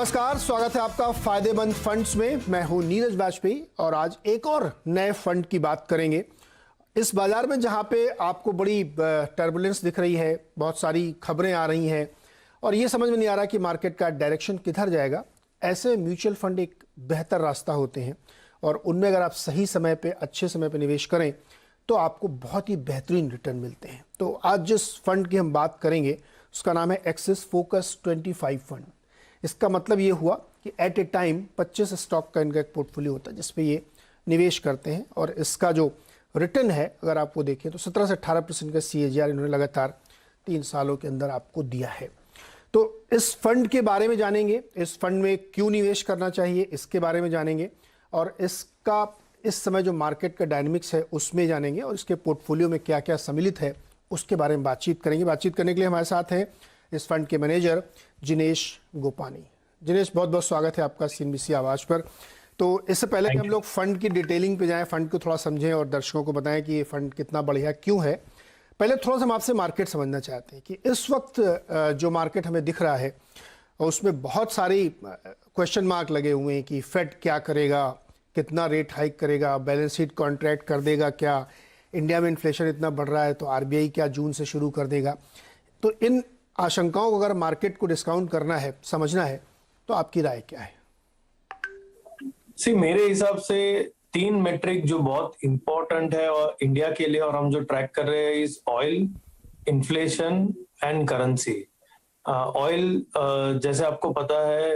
नमस्कार, स्वागत है आपका फायदेमंद फंड्स में। मैं हूं नीरज वाजपेयी और आज एक और नए फंड की बात करेंगे। इस बाजार में जहां पे आपको बड़ी टर्बुलेंस दिख रही है, बहुत सारी खबरें आ रही हैं और ये समझ में नहीं आ रहा कि मार्केट का डायरेक्शन किधर जाएगा, ऐसे म्यूचुअल फंड एक बेहतर रास्ता होते हैं और उनमें अगर आप सही समय पे, अच्छे समय पे निवेश करें तो आपको बहुत ही बेहतरीन रिटर्न मिलते हैं। तो आज जिस फंड की हम बात करेंगे उसका नाम है एक्सिस फोकस 25 फंड। इसका मतलब ये हुआ कि एट ए टाइम 25 स्टॉक का इनका एक पोर्टफोलियो होता है जिसपे ये निवेश करते हैं और इसका जो रिटर्न है अगर आप वो देखें तो 17 से 18% का CAGR इन्होंने लगातार 3 सालों के अंदर आपको दिया है। तो इस फंड के बारे में जानेंगे, इस फंड में क्यों निवेश करना चाहिए इसके बारे में जानेंगे और इसका इस समय जो मार्केट का डायनेमिक्स है उसमें जानेंगे और इसके पोर्टफोलियो में क्या क्या सम्मिलित है उसके बारे में बातचीत करेंगे। बातचीत करने के लिए हमारे साथ हैं इस फंड के मैनेजर जिनेश गोपानी। जिनेश, बहुत बहुत स्वागत है आपका CNBC आवाज पर। तो इससे पहले कि हम लोग फंड की डिटेलिंग पे जाएं, फंड को थोड़ा समझें और दर्शकों को बताएं कि ये फंड कितना बढ़िया क्यों है, पहले थोड़ा सा हम आपसे मार्केट समझना चाहते हैं कि इस वक्त जो मार्केट हमें दिख रहा है उसमें बहुत सारी क्वेश्चन मार्क लगे हुए हैं कि फेड क्या करेगा, कितना रेट हाइक करेगा, बैलेंस शीट कॉन्ट्रैक्ट कर देगा क्या, इंडिया में इन्फ्लेशन इतना बढ़ रहा है तो RBI क्या जून से शुरू कर देगा। तो इन आशंकाओं को अगर मार्केट को डिस्काउंट करना है, समझना है, तो आपकी राय क्या है? मेरे हिसाब से 3 मेट्रिक जो बहुत इंपॉर्टेंट है और इंडिया के लिए और हम जो ट्रैक कर रहे हैं is oil, inflation and currency. Oil, जैसे आपको पता है,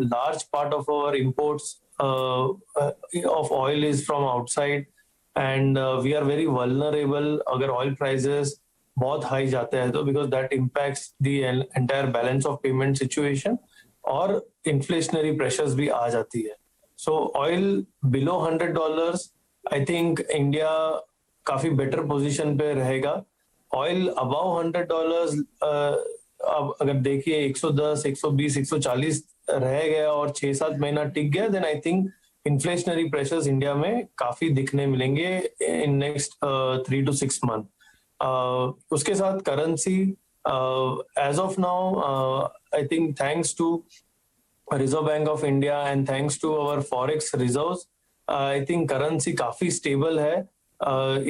large part of our imports of oil is from outside and we are very vulnerable अगर ऑयल प्राइसेस बहुत हाई जाते हैं तो, because that impacts the entire balance of payment situation और इन्फ्लेशनरी प्रेशर्स भी आ जाती है। So oil below $100 I think India काफी बेटर पोजीशन पे रहेगा। ऑयल अबव $100 अब अगर देखिए 110, 120, 140 रह गया और 6-7 महीना टिक गया, then I think inflationary pressures India में काफी दिखने मिलेंगे इन नेक्स्ट 3 to 6 मंथ। उसके साथ currency, as of now, I think thanks to Reserve Bank of India and thanks to our forex reserves, I think currency काफी stable है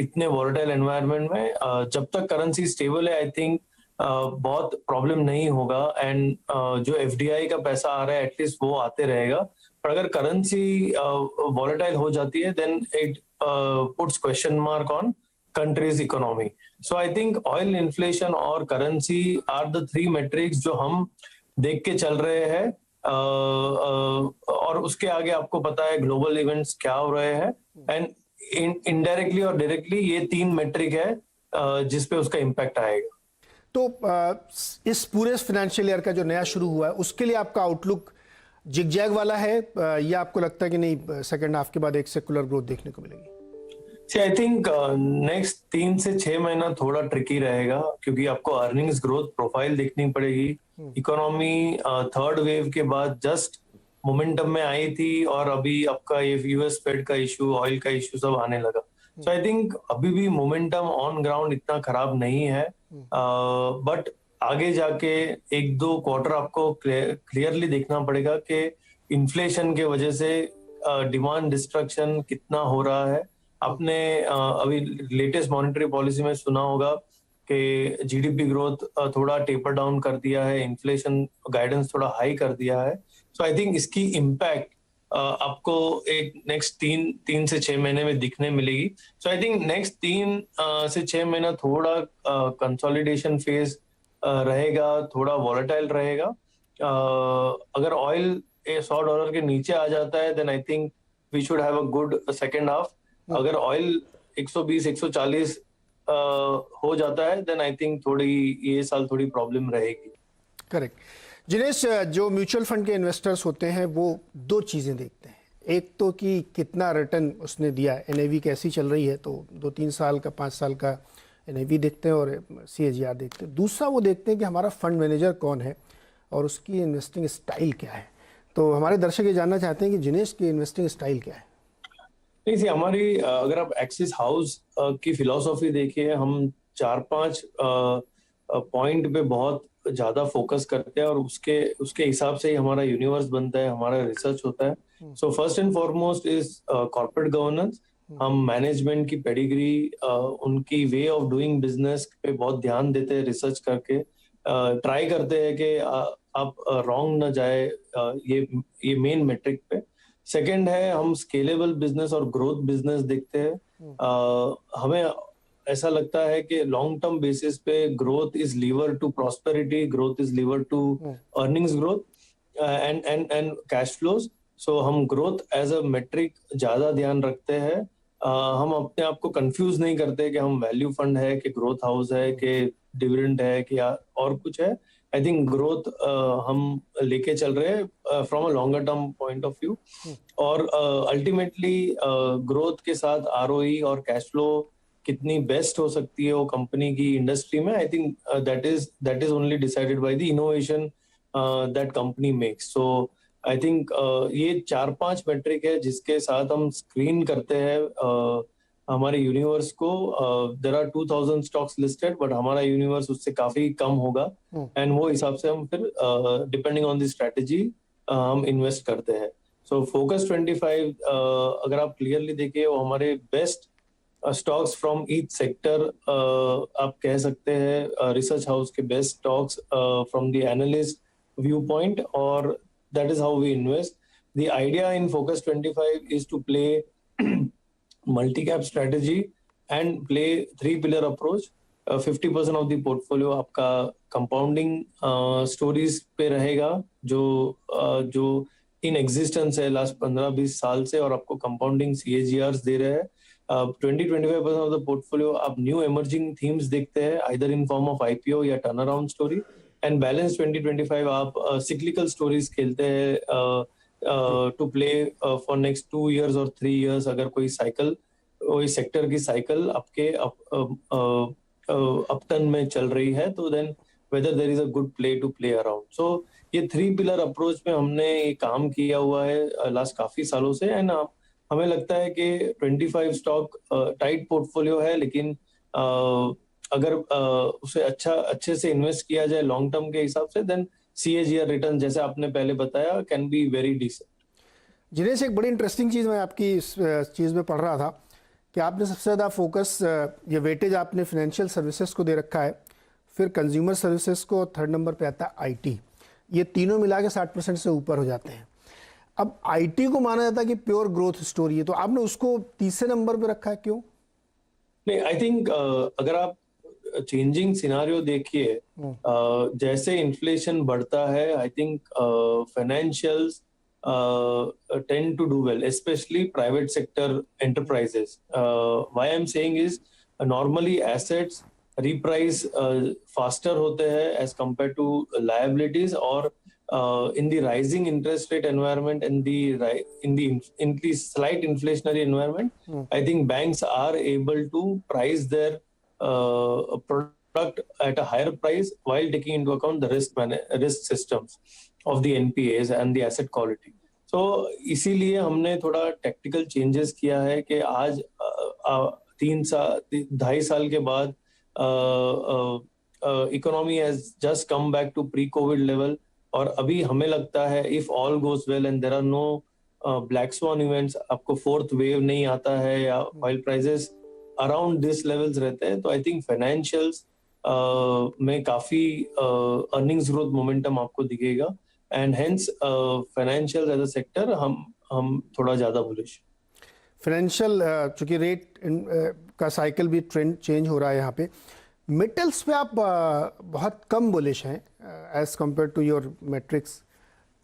इतने volatile environment में। जब तक करेंसी स्टेबल है आई थिंक बहुत प्रॉब्लम नहीं होगा एंड जो FDI का पैसा आ रहा है एटलीस्ट वो आते रहेगा। पर अगर करेंसी वॉलेटाइल हो जाती है then it puts question mark on country's economy. So I think oil, inflation और currency are the 3 metrics जो हम देख के चल रहे हैं। और उसके आगे आपको पता है ग्लोबल इवेंट्स क्या हो रहे हैं एंड इनडायरेक्टली और डायरेक्टली ये 3 मेट्रिक है जिसपे उसका इम्पैक्ट आएगा। तो इस पूरे फाइनेंशियल ईयर का जो नया शुरू हुआ है उसके लिए आपका आउटलुक जिगजैग वाला है या आपको लगता है कि नहीं सेकेंड हाफ के बाद एक सेकुलर ग्रोथ देखने को मिलेगी? आई थिंक नेक्स्ट 3 से 6 महीना थोड़ा ट्रिकी रहेगा क्योंकि आपको अर्निंग्स ग्रोथ प्रोफाइल देखनी पड़ेगी। इकोनॉमी थर्ड वेव के बाद जस्ट मोमेंटम में आई थी और अभी आपका ये US फेड का इशू, ऑयल का इशू सब आने लगा। सो आई थिंक अभी भी मोमेंटम ऑन ग्राउंड इतना खराब नहीं है, बट आगे जाके 1-2 क्वार्टर आपको क्लियरली देखना पड़ेगा कि इन्फ्लेशन के वजह से डिमांड डिस्ट्रक्शन कितना हो रहा है। आपने अभी लेटेस्ट मॉनेटरी पॉलिसी में सुना होगा कि GDP ग्रोथ थोड़ा टेपर डाउन कर दिया है, इन्फ्लेशन गाइडेंस थोड़ा हाई कर दिया है। सो आई थिंक इसकी इम्पैक्ट आपको एक नेक्स्ट 3 से 6 महीने में दिखने मिलेगी। सो आई थिंक नेक्स्ट 3 से 6 महीना थोड़ा कंसोलिडेशन फेज रहेगा, थोड़ा वॉलेटाइल रहेगा। अगर ऑयल $100 के नीचे आ जाता है then I think we should have a good second half. अगर ऑयल 120, 140 हो जाता है देन आई थिंक थोड़ी ये साल थोड़ी प्रॉब्लम रहेगी। करेक्ट। जिनेश, जो म्यूचुअल फंड के इन्वेस्टर्स होते हैं वो 2 चीजें देखते हैं, एक तो कि कितना रिटर्न उसने दिया, NAV कैसी चल रही है, तो 2-3 साल का 5 साल का NAV देखते हैं और CAGR देखते हैं। दूसरा वो देखते हैं कि हमारा फंड मैनेजर कौन है और उसकी इन्वेस्टिंग स्टाइल क्या है। तो हमारे दर्शक ये जानना चाहते हैं कि जिनेश की इन्वेस्टिंग स्टाइल क्या है? नहीं सी हमारी, अगर आप एक्सिस हाउस की फिलॉसफी देखिए, हम 4-5 पॉइंट पे बहुत ज्यादा फोकस करते हैं और उसके उसके हिसाब से ही हमारा यूनिवर्स बनता है, हमारा रिसर्च होता है। So first and foremost is corporate governance. हम मैनेजमेंट की पेडिग्री, उनकी वे ऑफ डूइंग बिजनेस पे बहुत ध्यान देते हैं, रिसर्च करके ट्राई करते हैं कि आप रॉन्ग ना जाए, ये मेन मेट्रिक पे। सेकंड है, हम स्केलेबल बिजनेस और ग्रोथ बिजनेस देखते हैं। हमें ऐसा लगता है कि लॉन्ग टर्म बेसिस पे growth is lever to prosperity, growth is lever to earnings growth and cash flows. So हम ग्रोथ एज अ मेट्रिक ज्यादा ध्यान रखते हैं। हम अपने आप को कंफ्यूज नहीं करते कि हम वैल्यू फंड है कि ग्रोथ हाउस है कि डिविडेंड है कि और कुछ है। आई थिंक ग्रोथ हम लेके चल रहे हैं from a longer term point of view. और अल्टीमेटली ग्रोथ के साथ आरओई और कैश फ्लो कितनी बेस्ट हो सकती है वो कंपनी की इंडस्ट्री में, आई think that is only decided by the innovation that company makes. So I think ये 4-5 मेट्रिक है जिसके साथ हम स्क्रीन करते हैं हमारे यूनिवर्स को। There are 2000 stocks listed, but हमारा यूनिवर्स उससे काफी कम होगा एंड वो हिसाब से हम फिर डिपेंडिंग ऑन द स्ट्रेटेजी हम इन्वेस्ट करते हैं। सो फोकस 25 अगर आप क्लियरली देखिए, वो हमारे best stocks from each sector आप कह सकते हैं, रिसर्च हाउस के best stocks from the analyst view point, और that is how we invest. The idea in Focus 25 is to play multi-cap strategy and play 3-pillar approach. 50% of the portfolio आपका compounding stories पे रहेगा, जो in existence है last 15-20 साल से और आपको compounding CAGRs दे रहे हैं। 20-25% of the portfolio आप new emerging themes देखते हैं, either in form of IPO या turnaround story, एंड बैलेंस 2025 आप सिक्लिकल स्टोरीज खेलते हैं to play for next 2 years और 3 years। अगर कोई सेक्टर की साइकिल आपके अपटर्न में चल रही है तो then whether there is a good play to play around. So ये 3-pillar अप्रोच में हमने ये काम किया हुआ है लास्ट काफी सालों से, एंड हमें लगता है कि 25 स्टॉक टाइट पोर्टफोलियो है, लेकिन अगर उसे अच्छे से इन्वेस्ट किया जाए लॉन्ग टर्म के हिसाब से, देन CAGR रिटर्न जैसे आपने पहले बताया can be very decent. Jinesh, एक बड़ी इंटरेस्टिंग चीज़ मैं आपकी इस चीज़ में पढ़ रहा था कि आपने सबसे ज़्यादा फोकस ये वेटेज आपने फाइनेंशियल सर्विसेज को दे रखा है, फिर कंज्यूमर सर्विसेज को, थर्ड नंबर पे आता है IT। ये तीनों मिला के 60% से ऊपर हो जाते हैं। अब IT को माना जाता है कि प्योर ग्रोथ स्टोरी है, तो आपने उसको तीसरे नंबर पे रखा है, क्यों? नहीं, आई थिंक अगर आप चेंजिंग सिनारियो देखिए, जैसे इन्फ्लेशन बढ़ता है, I think financials tend to do well, specially private sector enterprises. Why I am saying is normally assets reprice faster होते हैं एज कंपेयर टू लायबिलिटीज, और in the rising interest rate environment and in the slight inflationary environment, I think banks are able to price their product at a higher price while taking into account the risk systems of the NPAs and the asset quality. So इसीलिए हमने थोड़ा technical changes किया है कि आज 2.5 साल के बाद economy has just come back to pre covid level, और अभी हमें लगता है if all goes well and there are no black swan events, आपको फोर्थ वेव नहीं आता है या oil prices around this levels रहते हैं, तो आई थिंक फाइनेंशियल्स में काफी अर्निंग्स ग्रोथ मोमेंटम आपको दिखेगा, and hence financial as a sector हम थोड़ा ज्यादा बुलिश। फाइनेंशियल चूंकि रेट का साइकिल भी ट्रेंड चेंज हो रहा है यहाँ पे, मेटल्स पे आप बहुत कम बुलिश हैं as compare to your matrix,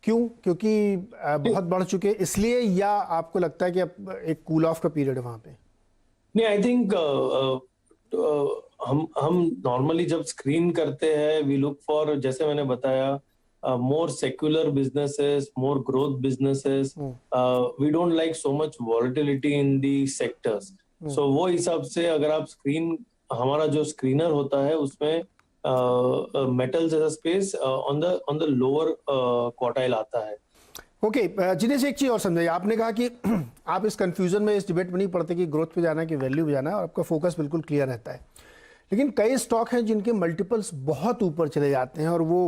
क्यों? क्योंकि बहुत बढ़ चुके इसलिए, या आपको लगता है कि अब एक कूल ऑफ का पीरियड है वहाँ पे? नहीं, आई थिंक हम नॉर्मली जब स्क्रीन करते हैं वी लुक फॉर, जैसे मैंने बताया, more secular businesses, more growth businesses. We don't like so much volatility in the sectors. So वो हिसाब से अगर आप हमारा जो स्क्रीनर होता है उसमें metals as a space on the lower quartile आता है। ओके, जिनेश, एक चीज और समझाइए। आपने कहा कि आप इस कंफ्यूजन में, इस डिबेट में नहीं पड़ते कि ग्रोथ पे जाना है कि वैल्यू पे जाना है, और आपका फोकस बिल्कुल क्लियर रहता है। लेकिन कई स्टॉक हैं जिनके मल्टीपल्स बहुत ऊपर चले जाते हैं और वो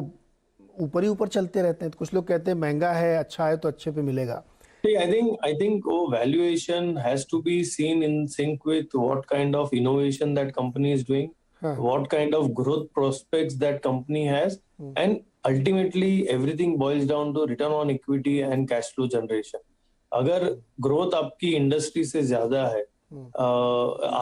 ऊपर ही ऊपर चलते रहते हैं। तो कुछ लोग कहते हैं महंगा है, अच्छा है तो अच्छे पे मिलेगा। See, I think valuation has to be seen in sync with what kind of innovation that company is doing, हाँ। what kind of growth prospects that company has, and ultimately everything boils down to return on equity and cash flow generation. अगर growth आपकी industry से ज्यादा है,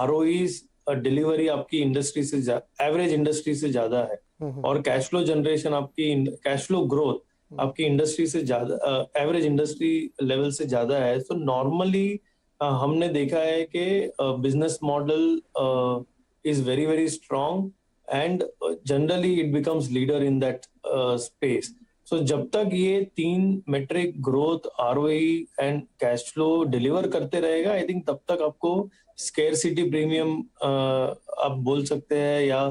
ROEs delivery आपकी industry से average industry से ज्यादा है और कैश फ्लो जनरेशन आपकी कैश फ्लो ग्रोथ आपकी इंडस्ट्री से ज्यादा एवरेज इंडस्ट्री लेवल से ज्यादा है, तो नॉर्मली हमने देखा है कि business model is very very strong and generally it becomes leader in that space. So जब तक ये 3 metric growth, ROE and cash flow deliver करते रहेगा, आई थिंक तब तक आपको स्केर्सिटी प्रीमियम आप बोल सकते हैं या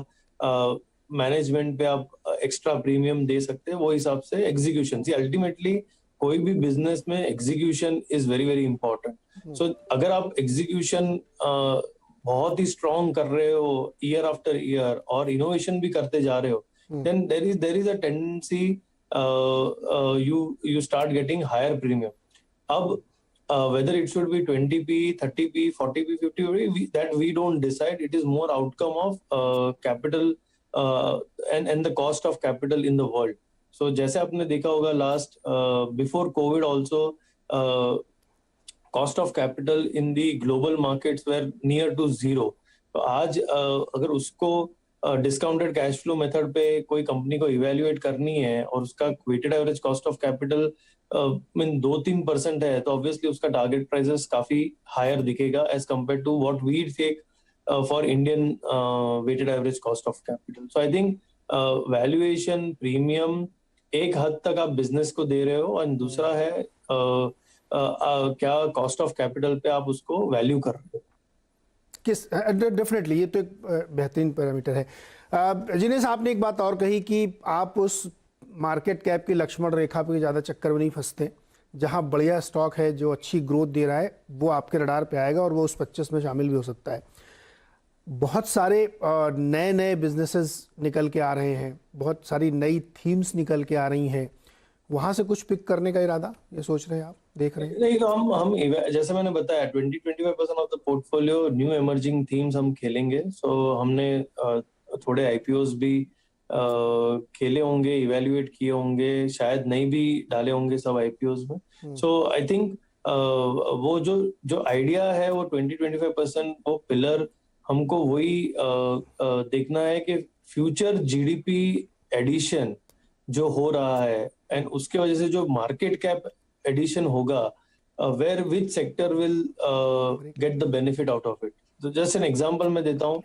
मैनेजमेंट पे आप एक्स्ट्रा प्रीमियम दे सकते हैं. वो हिसाब से एग्जीक्यूशन, अल्टीमेटली कोई भी बिजनेस में execution is very very important. So अगर आप एग्जीक्यूशन बहुत ही स्ट्रॉन्ग कर रहे हो ईयर आफ्टर ईयर और इनोवेशन भी करते जा रहे हो, then there is a tendency you start getting higher premium. अब whether it should be 20p, 30p, 40p, 50p, that we don't decide. It is more outcome of capital and the cost of capital in the world. So जैसे आपने देखा होगा last before COVID also cost of capital in the global markets were near to zero. तो आज अगर उसको discounted cash flow method पे कोई कंपनी को इवेल्युएट करनी है और उसका weighted average cost of capital mean 2-3% है, तो ऑब्वियसली उसका टारगेट प्राइसेस काफी हायर दिखेगा as compare to what we take for Indian weighted average cost of capital. So I think valuation premium एक हद तक आप बिजनेस को दे रहे हो और दूसरा है क्या कॉस्ट ऑफ कैपिटल पे आप उसको वैल्यू कर रहे हो. किस डेफिनेटली ये तो एक बेहतरीन पैरामीटर है. जिनेश, आपने एक बात और कही कि आप उस मार्केट कैप की लक्ष्मण रेखा पे ज़्यादा चक्कर में नहीं फंसते. जहां बढ़िया स्टॉक है जो अच्छी ग्रोथ दे रहा है वो आपके रडार पे आएगा और वो उस 25 में शामिल भी हो सकता है. बहुत सारे नए नए बिजनेसेस निकल के आ रहे हैं, बहुत सारी नई थीम्स निकल के आ रही हैं. वहां से कुछ पिक करने का इरादा ये सोच रहे हैं, आप देख रहे हैं? नहीं, तो हम जैसे मैंने बताया 20-25% of the portfolio new emerging themes हम खेलेंगे. सो हमने थोड़े IPOs भी खेले होंगे, इवेल्युएट किए होंगे, शायद नहीं भी डाले होंगे सब IPOs में. सो आई थिंक वो जो आइडिया है वो 20-25% वो पिलर हमको वही देखना है कि फ्यूचर GDP एडिशन जो हो रहा है एंड उसके वजह से जो मार्केट कैप एडिशन होगा, where which sector will get the benefit out of it. तो जस्ट एन एग्जांपल मैं देता हूं.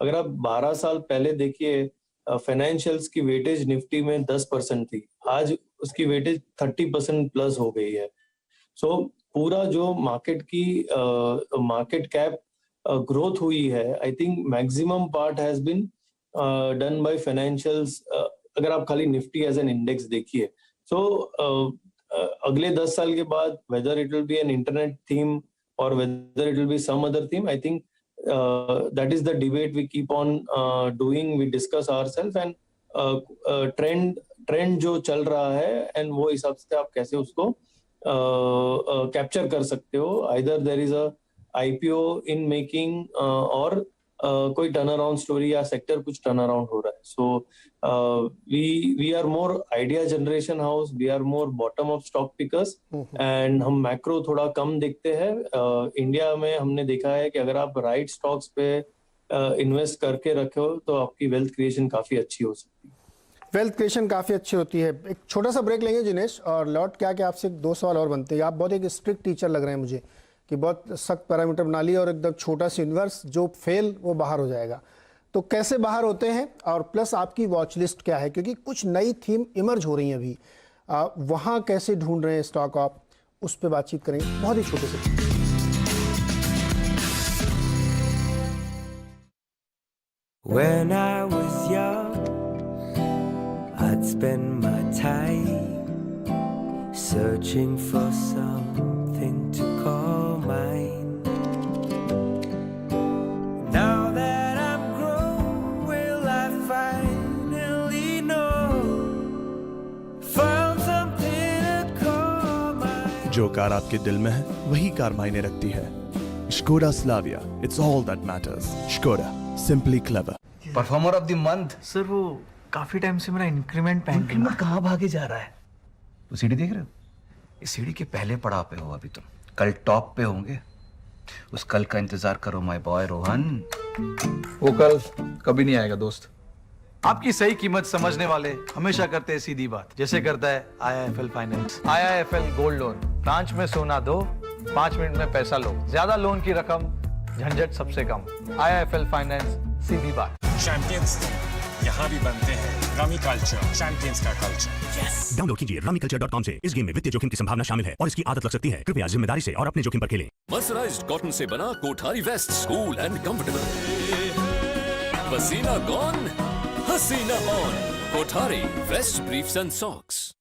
अगर आप 12 साल पहले देखिए, फाइनेंशियल्स की वेटेज निफ्टी में 10% थी, आज उसकी वेटेज 30% प्लस हो गई है. सो पूरा जो मार्केट की मार्केट कैप ग्रोथ हुई है, I think maximum part has been done by financials. अगर आप खाली निफ्टी एज एन इंडेक्स देखिए, सो अगले 10 साल के बाद whether it will be an internet theme और whether it will be some other theme, I think that is the debate we keep on doing. We discuss ourselves and trend जो चल रहा है एंड वो हिसाब से आप कैसे उसको कैप्चर कर सकते हो. Either there is a IPO in making और कोई टर्न अराउंड स्टोरी या सेक्टर कुछ टर्न अराउंड हो रहा है. So we are more idea generation house, we are more bottom of stock pickers and हम मैक्रो थोड़ा कम देखते हैं. इंडिया में हमने देखा है कि अगर आप राइट स्टॉक्स पे इन्वेस्ट करके रखे हो तो आपकी वेल्थ क्रिएशन काफी अच्छी हो सकती है. वेल्थ क्रिएशन काफ़ी अच्छी होती है. एक छोटा सा ब्रेक लेंगे जिनेश, और लौट के आके आपसे 2 सवाल और बनते हैं. आप बहुत एक स्ट्रिक्ट टीचर लग रहे हैं मुझे कि बहुत सख्त पैरामीटर बना लिया और एकदम छोटा सा यूनिवर्स, जो फेल वो बाहर हो जाएगा. तो कैसे बाहर होते हैं और प्लस आपकी वॉच लिस्ट क्या है, क्योंकि कुछ नई थीम इमर्ज हो रही हैं अभी, वहाँ कैसे ढूंढ रहे हैं स्टॉक आप, उस पर बातचीत करेंगे बहुत ही छोटे से. When I was young, I'd spend my time searching for something to call mine. Now that I'm grown, जो कार आपके दिल में है वही कार मायने रखती है। Skoda Slavia, it's all that matters. Skoda, simply clever. Performer of the month. Sir वो काफी टाइम से मेरा इंक्रीमेंट पेंडिंग। इंक्रीमेंट कहाँ भागे जा रहा है? तो सीढ़ी देख रहे हो? इस सीढ़ी के पहले पड़ाव पे हो अभी तुम, कल टॉप पे होंगे। उस कल का इंतजार करो माय बॉय रोहन। वो कल कभी नहीं आएगा दोस्त। आपकी सही कीमत समझने वाले हमेशा करते हैं सीधी बात, जैसे करता है IIFL finance. IIFL gold loan, branch में सोना दो, 5 मिनट में पैसा लो, ज्यादा लोन की रकम, झंझट सबसे कम। IIFL फाइनेंस, सीधी बात। चैंपियंस यहाँ भी बनते हैं रमी कल्चर, चैंपियंस का कल्चर। डाउनलोड कीजिए rummyculture.com से। इस गेम में वित्तीय जोखिम की संभावना शामिल है और इसकी आदत लग सकती है। कृपया जिम्मेदारी से और अपने जोखिम पर खेलें। मर्सराइज्ड कॉटन से बना Kothari vest, cool and comfortable. पसीना गॉन, हसीना on. Kothari vest briefs and socks.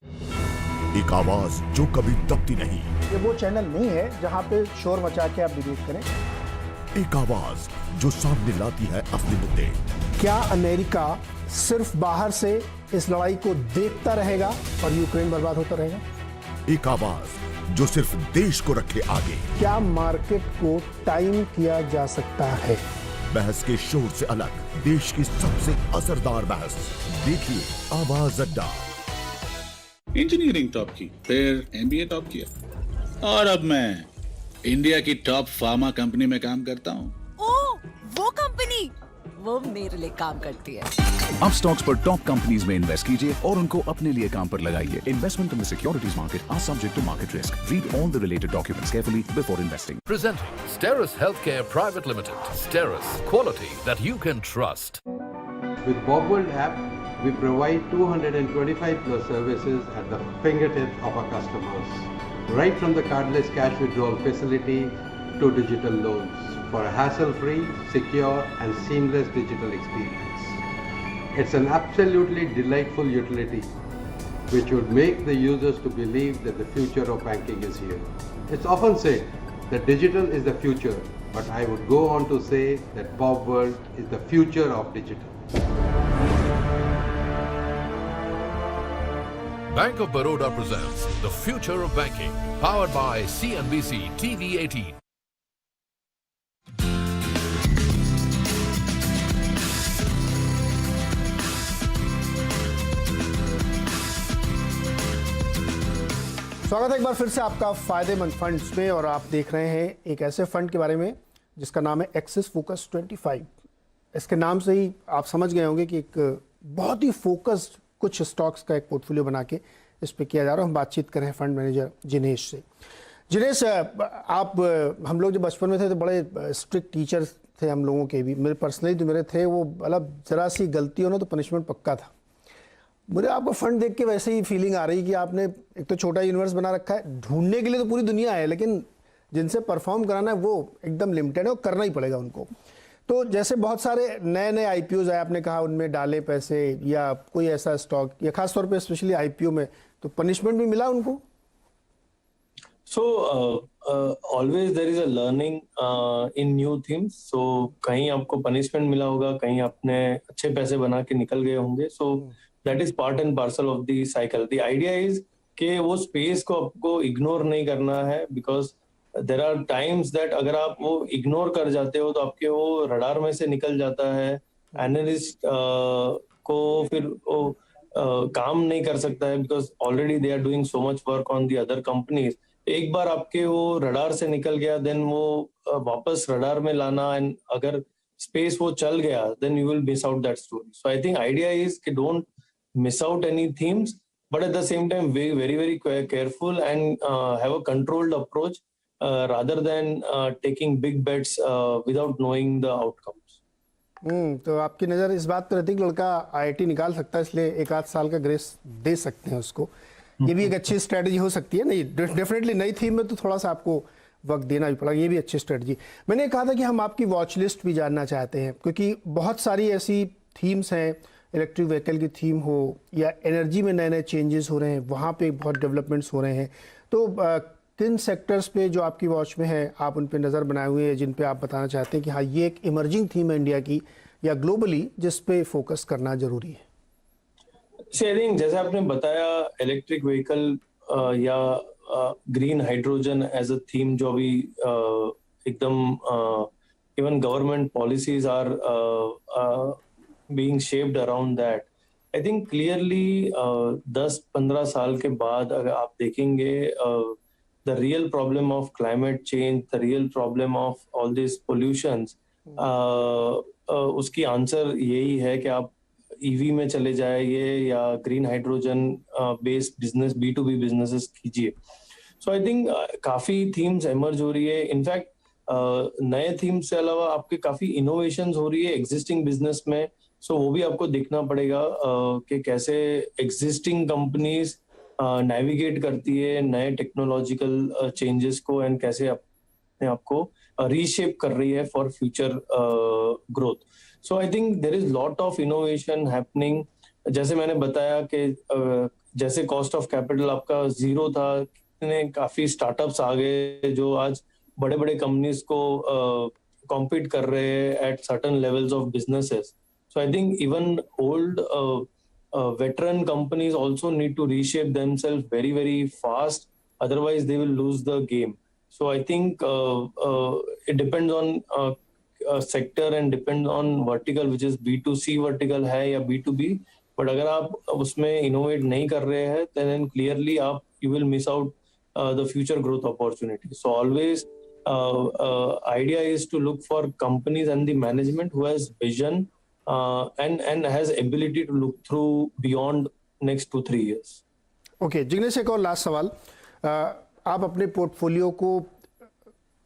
एक आवाज जो कभी दबती नहीं। ये वो चैनल नहीं है जहां पे शोर मचा के आप डिबेट करें। एक आवाज जो सामने लाती है असली मुद्दे। क्या अमेरिका सिर्फ बाहर से इस लड़ाई को देखता रहेगा और यूक्रेन बर्बाद होता रहेगा? एक आवाज जो सिर्फ देश को रखे आगे। क्या मार्केट को टाइम किया जा सकता है? बहस के शोर से अलग देश की सबसे असरदार बहस। देखिए आवाज अड्डा। इंजीनियरिंग टॉप की, फिर MBA टॉप किया और अब मैं इंडिया की टॉप फार्मा कंपनी में काम करता हूँ। ओह, वो कंपनी, वो मेरे लिए काम करती है। अब स्टॉक्स पर टॉप कंपनीज में इन्वेस्ट कीजिए और उनको अपने लिए काम पर लगाइए। Investment in the securities market are subject to market risk. Read all the related documents carefully before investing. Presenting Steris Healthcare Private Limited. Steris, quality that you can trust. With Bob World app, we provide 225 plus services at the fingertips of our customers. Right from the cardless cash withdrawal facility to digital loans for a hassle-free, secure and seamless digital experience. It's an absolutely delightful utility which would make the users to believe that the future of banking is here. It's often said that digital is the future, but I would go on to say that Bob World is the future of digital. Bank of Baroda presents The Future of Banking, powered by CNBC TV 18. स्वागत है एक बार फिर से आपका फायदेमंद funds में। और आप देख रहे हैं एक ऐसे फंड के बारे में जिसका नाम है एक्सिस फोकस 25। इसके नाम से ही आप समझ गए होंगे कि एक बहुत ही फोकस्ड कुछ स्टॉक्स का एक पोर्टफोलियो बना के इस पे किया जा रहा है। हम बातचीत कर रहे हैं फंड मैनेजर जिनेश से। जिनेश, आप हम लोग जब बचपन में थे तो बड़े स्ट्रिक्ट टीचर थे हम लोगों के भी। मेरे पर्सनली जो मेरे थे वो मतलब ज़रा सी गलती हो ना तो पनिशमेंट पक्का था। मुझे आपका फंड देख के वैसे ही फीलिंग आ रही कि आपने एक तो छोटा यूनिवर्स बना रखा है। ढूंढने के लिए तो पूरी दुनिया है, लेकिन जिनसे परफॉर्म कराना है वो एकदम लिमिटेड है और करना ही पड़ेगा उनको। तो जैसे बहुत सारे नए नए IPOs आए, आपने कहा उनमें डाले पैसे या कोई ऐसा स्टॉक या खासतौर पे स्पेशली IPO में, तो पनिशमेंट भी मिला उनको? So always there is a learning in new themes. So कहीं आपको पनिशमेंट मिला होगा, कहीं आपने अच्छे पैसे बना के निकल गए होंगे। So that is part and parcel of the cycle. The idea is कि वो स्पेस को आपको इग्नोर नहीं करना है, because there are times that अगर आप वो इग्नोर कर जाते हो तो आपके वो रडार में से निकल जाता है। एनालिस्ट को फिर वो काम नहीं कर सकता है, because already they are doing so much work on the other companies. एक बार आपके वो रडार से निकल गया, देन वो वापस रडार में लाना, एंड अगर स्पेस वो चल गया, then you will miss out that story. So I think idea is कि don't miss out any themes, but at the same time very careful and have a controlled approach rather than taking big bets without knowing the outcomes. तो आपकी नज़र इस बात पर रहती है कि लड़का IIT निकाल सकता है, इसलिए 1 आध साल का ग्रेस दे सकते हैं उसको। ये भी एक अच्छी स्ट्रेटजी हो सकती है। नहीं, डेफिनेटली नई थीम में तो थोड़ा सा आपको वक्त देना भी पड़ेगा, ये भी अच्छी स्ट्रेटजी। मैंने कहा था कि हम आपकी वॉच लिस्ट भी जानना चाहते हैं, क्योंकि बहुत सारी ऐसी थीम्स हैं, इलेक्ट्रिक व्हीकल की थीम हो या एनर्जी में नए नए चेंजेस हो रहे हैं, वहाँ पे बहुत डेवलपमेंट्स हो रहे हैं। तो किन सेक्टर्स पे जो आपकी वॉच में है आप उन पे नज़र बनाए हुए हैं, जिन पे आप बताना चाहते हैं कि हाँ ये एक इमर्जिंग थीम है इंडिया की या ग्लोबली, जिस पे फोकस करना जरूरी है? आई थिंक जैसे आपने बताया इलेक्ट्रिक व्हीकल या green hydrogen as a theme जो अभी एकदम even government policies are being shaped around that. I think clearly 10-15 साल के बाद अगर आप देखेंगे the real problem of climate change, the real problem of all these pollutions, उसकी आंसर यही है कि आप ईवी में चले जाइए या green hydrogen based business B2B businesses कीजिए. सो आई थिंक काफी थीम्स एमर्ज हो रही है. इनफैक्ट नए थीम से अलावा आपके काफी इनोवेशंस हो रही है एग्जिस्टिंग बिजनेस में. सो वो भी आपको देखना पड़ेगा कि कैसे एग्जिस्टिंग कंपनीज नेविगेट करती है नए टेक्नोलॉजिकल चेंजेस को एंड कैसे अपने आप को रीशेप कर रही है for future growth. So I think there is lot of innovation happening. जैसे मैंने बताया कि जैसे कॉस्ट ऑफ कैपिटल आपका 0 था, काफी स्टार्टअप्स आ गए जो आज बड़े बड़े कंपनीज को कॉम्पीट कर रहे हैं at certain levels of businesses. So I think even old veteran companies also need to reshape themselves very, very fast. Otherwise, they will lose the game. So I think it depends on sector and depends on vertical, which is B2C vertical है या B2B. But अगर आप उसमें innovate नहीं कर रहे हैं, then clearly you will miss out the future growth opportunity. So always idea is to look for companies and the management who has vision and has ability to look through beyond next 2-3 years. Okay, Jignesh एक और last सवाल. आप अपने portfolio को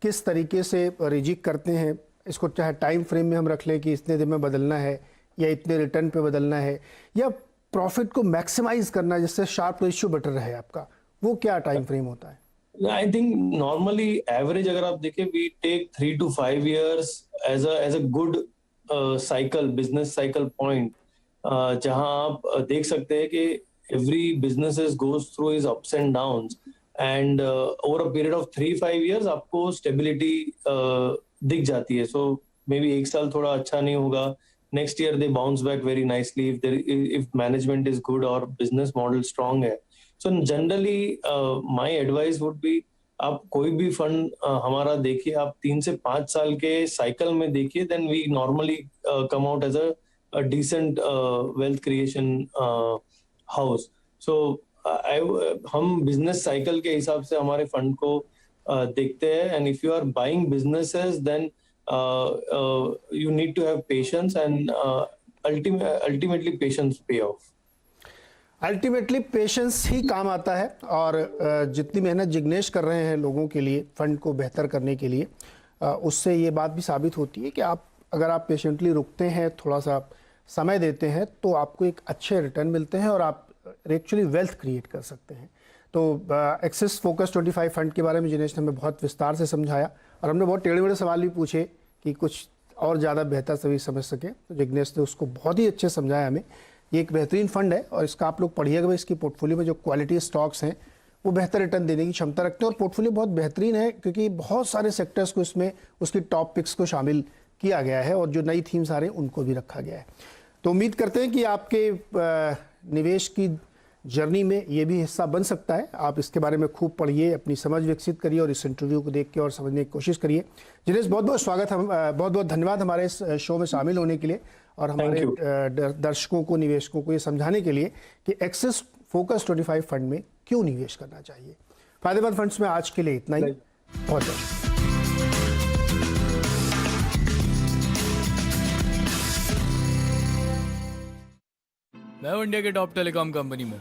किस तरीके से रिजिक करते हैं? इसको चाहे टाइम फ्रेम में हम रख लें कि इतने दिन में बदलना है या इतने रिटर्न पे बदलना है या प्रॉफिट को मैक्सिमाइज करना है जिससे शार्प रेशियो बेटर रहे आपका, वो क्या टाइम फ्रेम होता है? I think normally average अगर आप देखें we take 3 to 5 years as a good cycle, business cycle point, जहां आप देख सकते हैं कि every business goes through his ups and downs and over a period of 3-5 years आपको स्टेबिलिटी दिख जाती है. सो मे बी एक साल थोड़ा अच्छा नहीं होगा, next year they bounce back very nicely if management is good और बिजनेस मॉडल स्ट्रांग है. So generally my advice would be आप कोई भी फंड हमारा देखिए, आप 3 से 5 साल के साइकिल में देखिए, then we normally come out as a decent wealth creation house. So हम बिजनेस साइकिल के हिसाब से हमारे फंड को देखते हैं. And if you are buying businesses then you need to have patience and ultimately patience pay off. Ultimately patience ही काम आता है और जितनी मेहनत जिग्नेश कर रहे हैं लोगों के लिए फंड को बेहतर करने के लिए, उससे ये बात भी साबित होती है कि अगर आप पेशेंटली रुकते हैं, थोड़ा सा समय देते हैं, तो आपको एक अच्छे रिटर्न मिलते हैं और आप एक्चुअली वेल्थ क्रिएट कर सकते हैं. तो एक्सिस फोकस 25 फंड के बारे में जिग्नेश ने हमें बहुत विस्तार से समझाया और हमने बहुत टेढ़े मेढ़े सवाल भी पूछे कि कुछ और ज़्यादा बेहतर सभी समझ सकें. तो जिग्नेश ने उसको बहुत ही अच्छे समझाया हमें. ये एक बेहतरीन फंड है और इसका आप लोग पढ़िएगा भाई. इसकी पोर्टफोलियो में जो क्वालिटी स्टॉक्स हैं वो बेहतर रिटर्न देने की क्षमता रखते हैं और पोर्टफोलियो बहुत बेहतरीन है क्योंकि बहुत सारे सेक्टर्स को इसमें उसकी टॉप पिक्स को शामिल किया गया है और जो नई थीम्स आ रहे हैं उनको भी रखा गया है. तो उम्मीद करते हैं कि आपके निवेश की जर्नी में ये भी हिस्सा बन सकता है. आप इसके बारे में खूब पढ़िए, अपनी समझ विकसित करिए और इस इंटरव्यू को देख के और समझने की कोशिश करिए. जिनेश बहुत बहुत स्वागत है, बहुत बहुत धन्यवाद हमारे इस शो में शामिल होने के लिए और हमारे दर्शकों को, निवेशकों को ये समझाने के लिए कि एक्सिस फोकस 25 फंड में क्यों निवेश करना चाहिए. फायदेमंद फंड्स में आज के लिए इतना ही. बहुत बहुत मैं हूं इंडिया के टॉप टेलीकॉम कंपनी में.